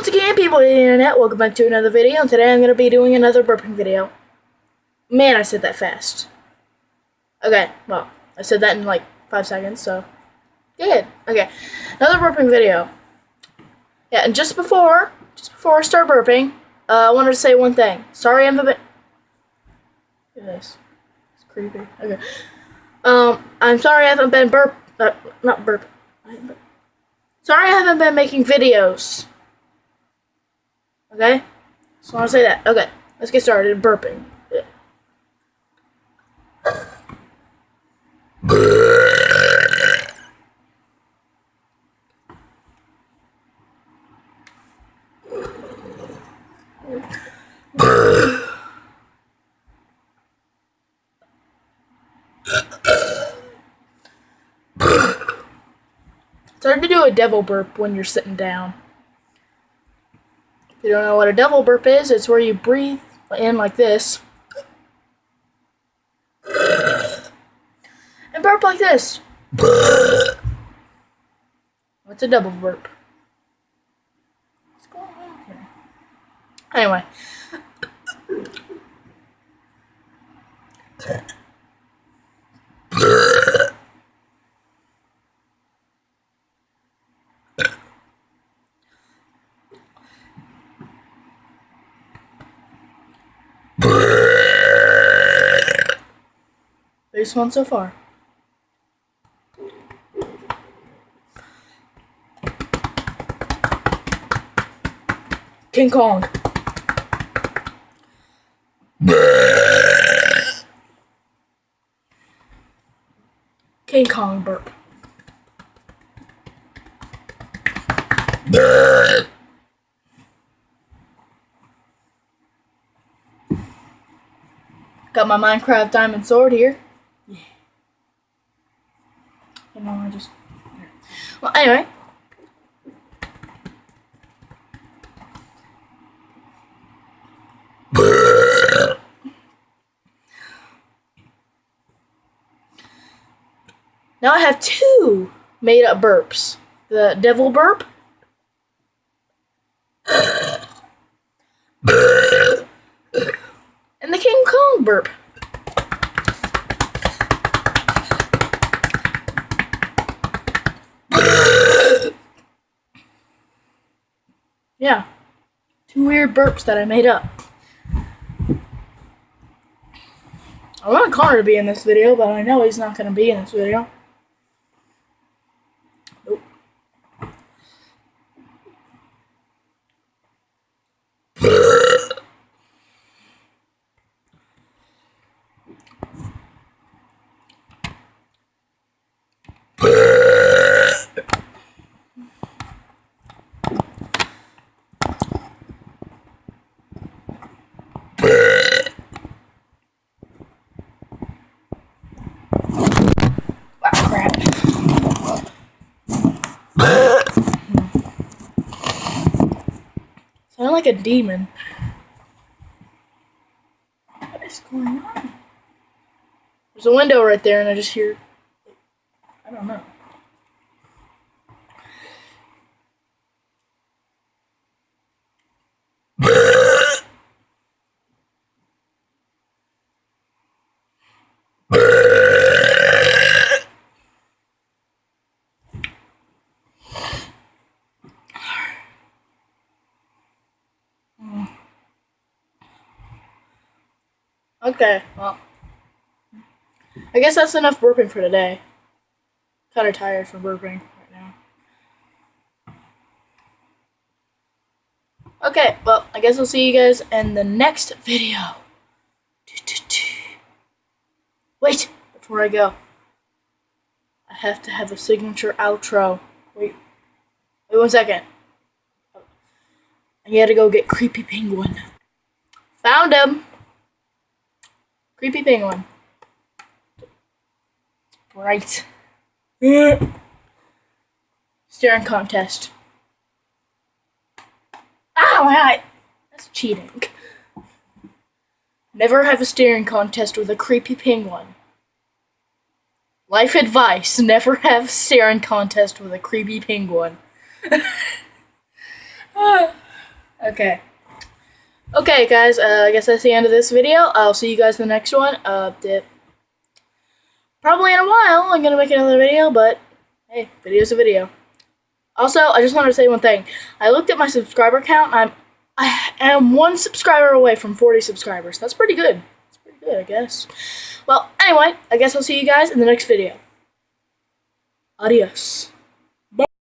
Once again, people of the internet, welcome back to another video, and today I'm going to be doing another burping video. Man, I said that fast. Okay, well, I said that in like 5 seconds, so good. Okay, another burping video. Yeah, and just before I start burping, I wanted to say one thing. Sorry I haven't been... Look at this. It's creepy. Okay. I'm sorry I haven't been Sorry I haven't been making videos. Okay? Just want to say that. Okay, let's get started burping. It's hard to do a devil burp when you're sitting down. If you don't know what a devil burp is, it's where you breathe in like this and burp like this. What's a double burp? What's going on here? Anyway. There's one so far. King Kong. King Kong burp. Got my Minecraft diamond sword here. Yeah. You know, I just... Well, anyway. Now I have 2 made-up burps. The devil burp. And the King Kong burp. Yeah. 2 weird burps that I made up. I want Connor to be in this video, but I know he's not going to be in this video. Nope. Sound like a demon. What is going on? There's a window right there, and I just hear... I don't know. Okay, well, I guess that's enough burping for today. Kind of tired from burping right now. Okay, well, I guess I'll see you guys in the next video. Wait, before I go, I have to have a signature outro. Wait 1 second. I gotta go get Creepy Penguin. Found him! Creepy Penguin. Right. Staring contest. Ow, my eye! That's cheating. Never have a staring contest with a creepy penguin. Life advice, never have a staring contest with a creepy penguin. Okay. Okay, guys, I guess that's the end of this video. I'll see you guys in the next one. Probably in a while, I'm gonna make another video, but hey, video's a video. Also, I just wanted to say one thing. I looked at my subscriber count, I am 1 subscriber away from 40 subscribers. That's pretty good. That's pretty good, I guess. Well, anyway, I guess I'll see you guys in the next video. Adios.